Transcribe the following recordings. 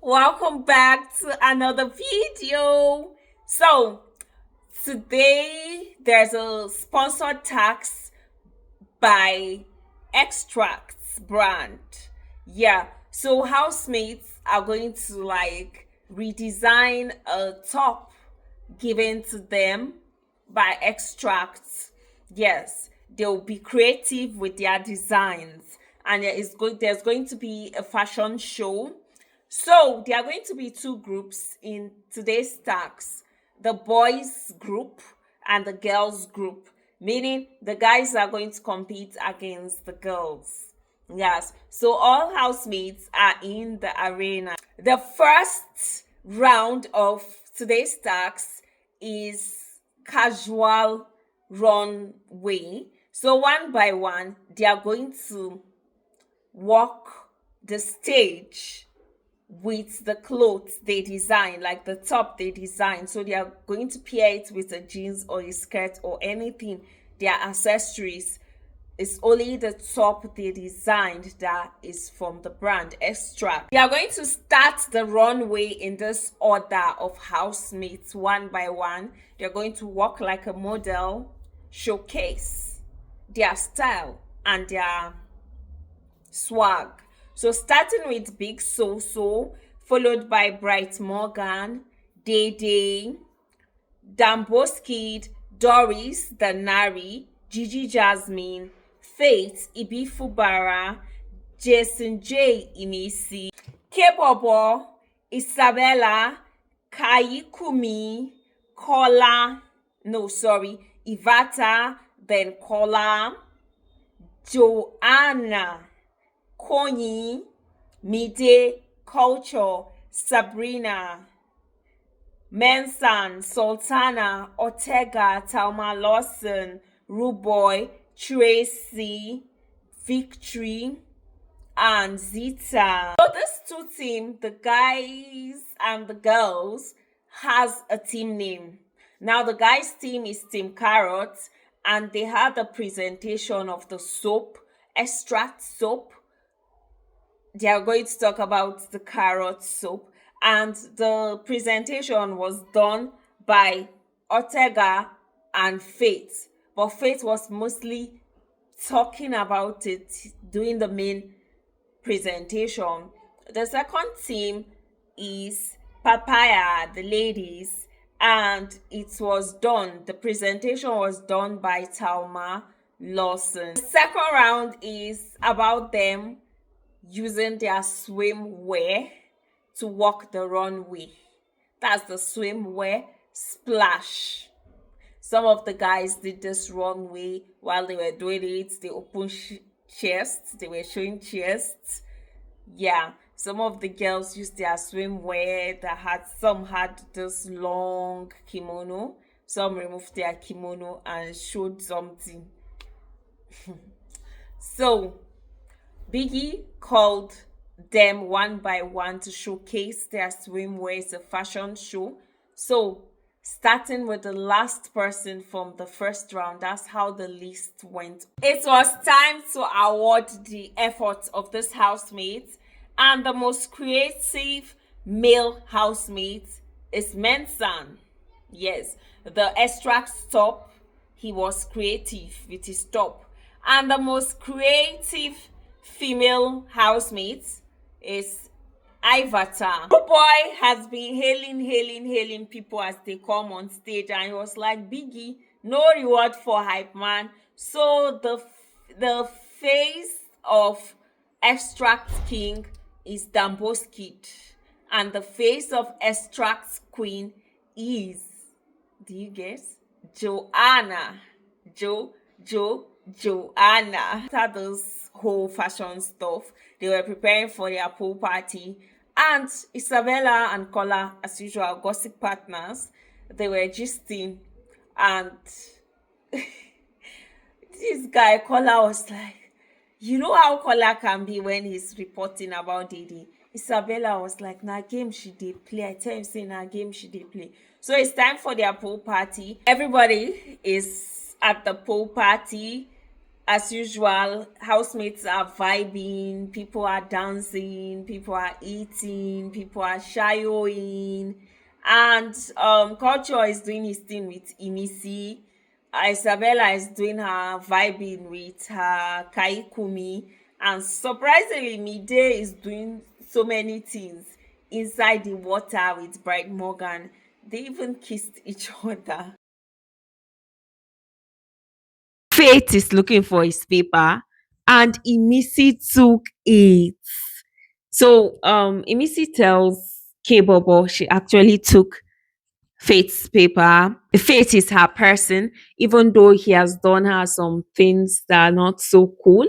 Welcome back to another video. So, today there's a sponsored tax by Extracts brand. Yeah, so housemates are going to redesign a top given to them by Extracts. Yes, they'll be creative with their designs, and there's going to be a fashion show. So there are going to be two groups in today's tax: the boys group and the girls group, meaning the guys are going to compete against the girls. Yes, so all housemates are in the arena. The first round of today's tax is casual runway. So one by one, they are going to walk the stage with the clothes they design, like the top they design. So they are going to pair it with a jeans or a skirt or anything, their accessories. It's only the top they designed that is from the brand Extract. They are going to start the runway in this order of housemates one by one. They're going to walk like a model, showcase their style and their swag. So starting with Big So, followed by Bright Morgan, Day Day, Damboskid, Doris, the Nari, Gigi Jasmine, Faith, Ibifubara, Jason J. Imisi, K-Bobo, Isabella, Kumi, Ivata, then Kola, Joanna, Koyin, Mide, Culture, Sabrina, Mensan, Sultana, Ortega, Talma Lawson, Ruboy, Tracy, Victory, and Zita. So this two team, the guys and the girls, has a team name. Now the guys team is Team Carrot, and they had a presentation of the soap, Extract soap. They are going to talk about the carrot soap, and the presentation was done by Ortega and Faith, but Faith was mostly talking about it, doing the main presentation. The second team is Papaya, the ladies, and the presentation was done by Talma Lawson. The second round is about them using their swimwear to walk the runway. That's the swimwear splash. Some of the guys did this runway. While they were doing it, they opened chests. They were showing chests. Yeah, some of the girls used their swimwear some had this long kimono. Some removed their kimono and showed something. So Biggie called them one by one to showcase their swimwear. It's a fashion show. So, starting with the last person from the first round, that's how the list went. It was time to award the efforts of this housemate, and the most creative male housemate is Mensan. Yes, the Extract top, he was creative with his top. And the most creative female housemate is Ivata. The boy has been hailing people as they come on stage, and he was like, Biggie, no reward for hype man. So the face of Extract King is Damboskid, and the face of Extract Queen is, do you guess? Joanna. Joanna. After those whole fashion stuff, they were preparing for their pool party, and Isabella and Kola, as usual, gossip partners, they were gisting, and this guy Kola was like, you know how Kola can be when he's reporting about Didi. Isabella was like, na game she did play. I tell him, say na game she did play. So it's time for their pool party. Everybody is at the pool party, As usual, housemates are vibing, people are dancing, people are eating, people are showering, and culture is doing his thing with Imisi. Isabella is doing her vibing with her Kaikumi, and surprisingly, Mide is doing so many things inside the water with Bright Morgan. They even kissed each other. Faith is looking for his paper and Emisi took it. So Emisi tells K Bobo she actually took Faith's paper. Faith is her person, even though he has done her some things that are not so cool.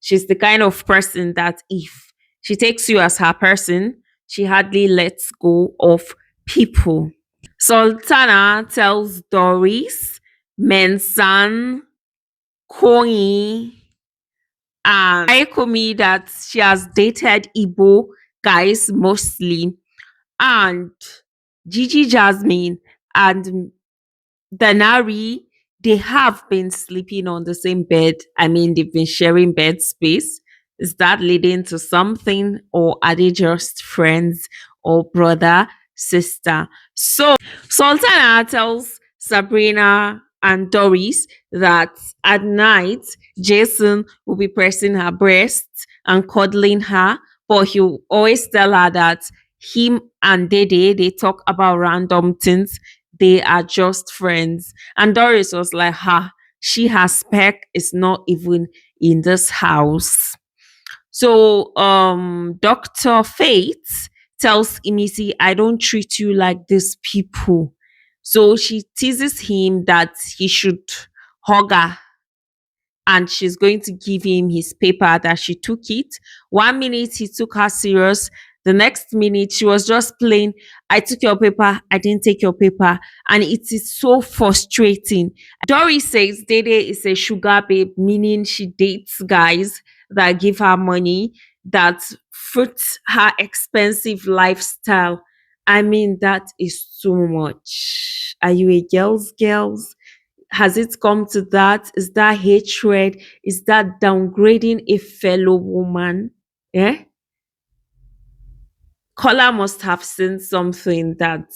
She's the kind of person that if she takes you as her person, she hardly lets go of people. Sultana tells Doris, Mensan, Koyin, and Aikomi that she has dated Igbo guys mostly, and Gigi Jasmine and Danari, they have been sleeping on the same bed. I mean, they've been sharing bed space. Is that leading to something, or are they just friends or brother, sister? So, Sultana tells Sabrina and Doris that at night, Jason will be pressing her breasts and cuddling her, but he'll always tell her that him and Dede, they talk about random things, they are just friends. And Doris was like, ha, she has spec is not even in this house. So Dr. Faith tells Imisi, I don't treat you like these people. So she teases him that he should hug her, and she's going to give him his paper that she took it. 1 minute he took her serious. The next minute she was just plain, I took your paper, I didn't take your paper. And it is so frustrating. Dory says Dede is a sugar babe, meaning she dates guys that give her money, that fit her expensive lifestyle. I mean, that is too much. Are you a girls? Has it come to that? Is that hatred? Is that downgrading a fellow woman? Yeah. Kola must have seen something that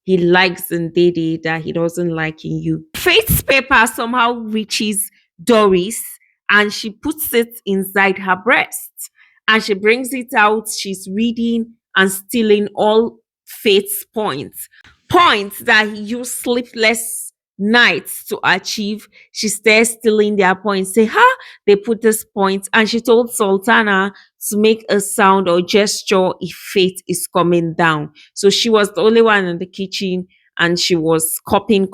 he likes in Dede that he doesn't like in you. Faith's paper somehow reaches Doris and she puts it inside her breast and she brings it out. She's reading and stealing all Faith's points. Points that he used sleepless nights to achieve. She's there stealing their points. Say, huh? They put this point. And she told Sultana to make a sound or gesture if Faith is coming down. So she was the only one in the kitchen and she was copying.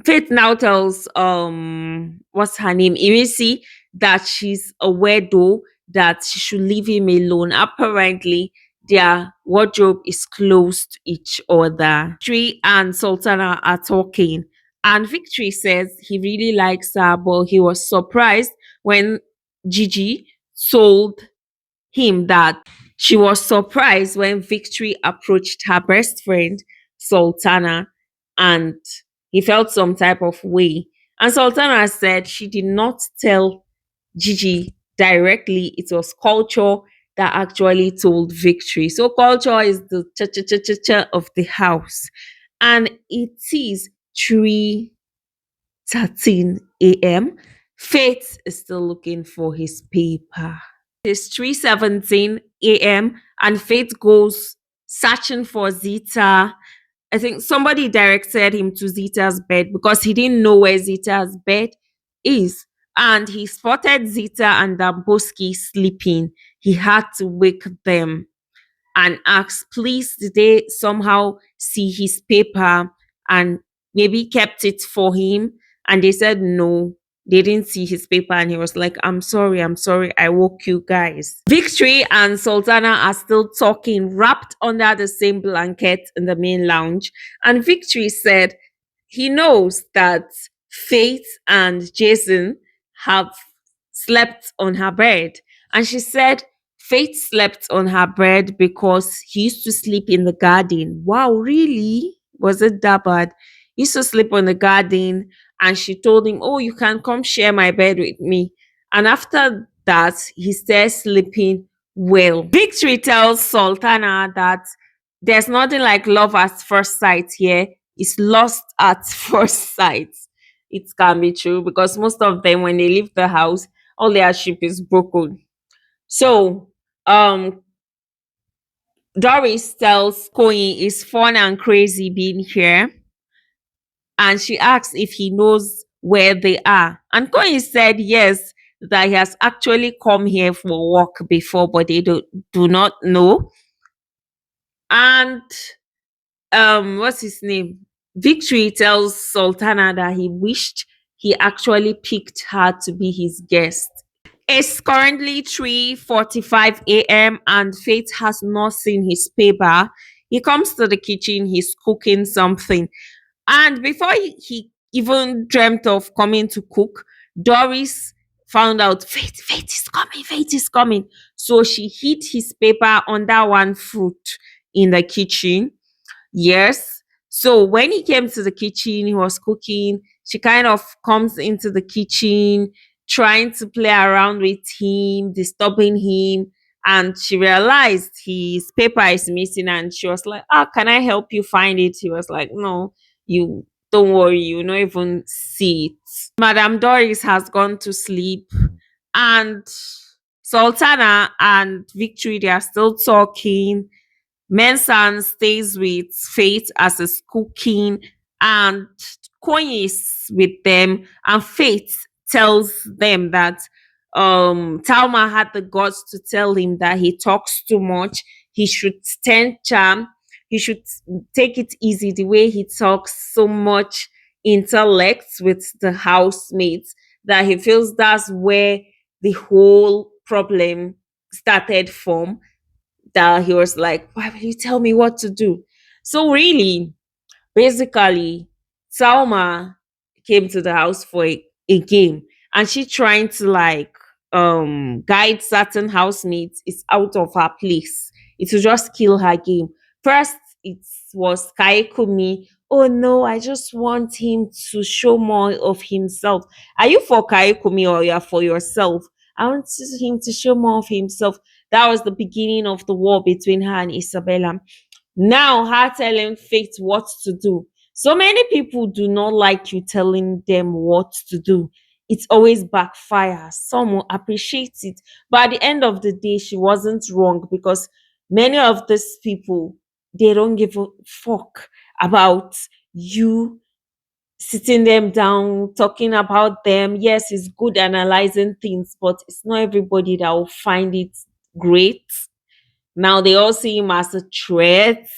Faith now tells what's her name? Irisi that she's a weirdo, that she should leave him alone. Apparently, their wardrobe is close to each other. Victory and Sultana are talking. And Victory says he really likes her, but he was surprised when Gigi told him that she was surprised when Victory approached her best friend, Sultana, and he felt some type of way. And Sultana said she did not tell Gigi directly, it was Culture that actually told Victory. So Culture is the cha of the house. And it is 3:13 a.m. Faith is still looking for his paper. It's 3:17 a.m. and Faith goes searching for Zita. I think somebody directed him to Zita's bed because he didn't know where Zita's bed is. And he spotted Zita and Damboski sleeping. He had to wake them and ask, please, did they somehow see his paper and maybe kept it for him? And they said no, they didn't see his paper. And he was like, I'm sorry, I woke you guys. Victory and Sultana are still talking, wrapped under the same blanket in the main lounge. And Victory said he knows that Faith and Jason have slept on her bed. And she said Faith slept on her bed because he used to sleep in the garden. Wow, really? Was it that bad? used to sleep on the garden, and she told him, "Oh, you can come share my bed with me." And after that, he started sleeping well. Victory tells Sultana that there's nothing like love at first sight here. It's lost at first sight. It can be true because most of them, when they leave the house, all their ship is broken. So, um, Doris tells Koyin it's fun and crazy being here, and she asks if he knows where they are. And Koyin said yes, that he has actually come here for work before, but they do not know. And what's his name? Victory tells Sultana that he wished he actually picked her to be his guest. It's currently 3:45 a.m. and Faith has not seen his paper. He comes to the kitchen, he's cooking something. And before he even dreamt of coming to cook, Doris found out Faith is coming, Faith is coming. So she hid his paper under one fruit in the kitchen. Yes. So when he came to the kitchen, he was cooking. She kind of comes into the kitchen, trying to play around with him, disturbing him. And she realized his paper is missing. And she was like, "Ah, can I help you find it?" He was like, "No, you don't worry, you not even see it." Madame Doris has gone to sleep. And Sultana and Victory, they are still talking. Mensan stays with Faith as is cooking, and Koyin is with them. And Faith tells them that Talma had the guts to tell him that he talks too much. He should stand charm. He should take it easy. The way he talks so much intellect with the housemates, that he feels that's where the whole problem started from, that he was like, "Why will you tell me what to do?" So really, basically, Salma came to the house for a game, and she trying to like guide certain housemates is out of her place. It will just kill her game. First, it was Kaikumi. "Oh no, I just want him to show more of himself." Are you for Kaikumi or you are for yourself? I want him to show more of himself. That was the beginning of the war between her and Isabella. Now her telling Faith what to do. So many people do not like you telling them what to do. It always backfires. Some will appreciate it. But at the end of the day, she wasn't wrong, because many of these people, they don't give a fuck about you sitting them down, talking about them. Yes, it's good analyzing things, but it's not everybody that will find it great. Now they all see him as a threat.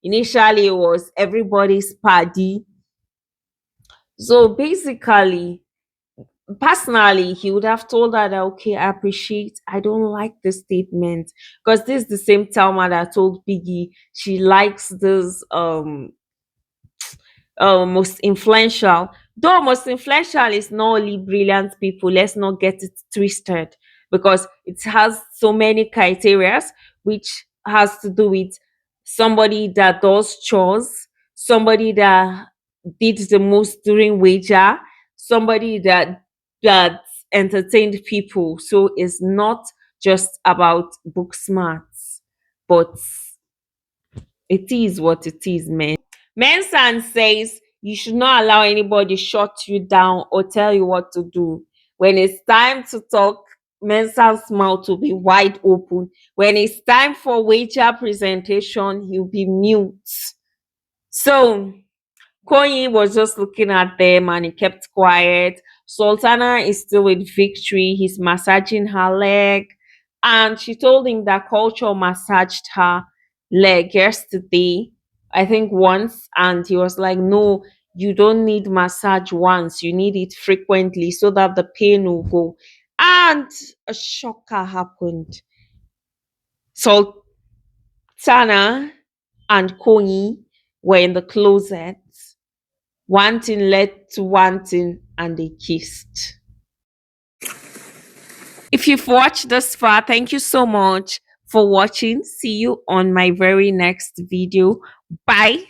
Initially, it was everybody's party. So basically, personally, he would have told her that, "Okay, I don't like this statement." Because this is the same Talma that told Biggie she likes this most influential. Though most influential is not only brilliant people, let's not get it twisted, because it has so many criteria, which has to do with somebody that does chores, somebody that did the most during wager, somebody that entertained people. So it's not just about book smarts, but it is what it is, man. Mensan says you should not allow anybody shut you down or tell you what to do. When it's time to talk, Mensan's mouth will be wide open. When it's time for wager presentation, he'll be mute. So Koyin was just looking at them and he kept quiet. Sultana is still with Victory. He's massaging her leg. And she told him that Culture massaged her leg yesterday, I think once. And he was like, "No, you don't need massage once. You need it frequently so that the pain will go." And a shocker happened. Sultana and Koyin were in the closet. One thing led to one thing, and they kissed. If you've watched this far, thank you so much for watching. See you on my very next video. Bye.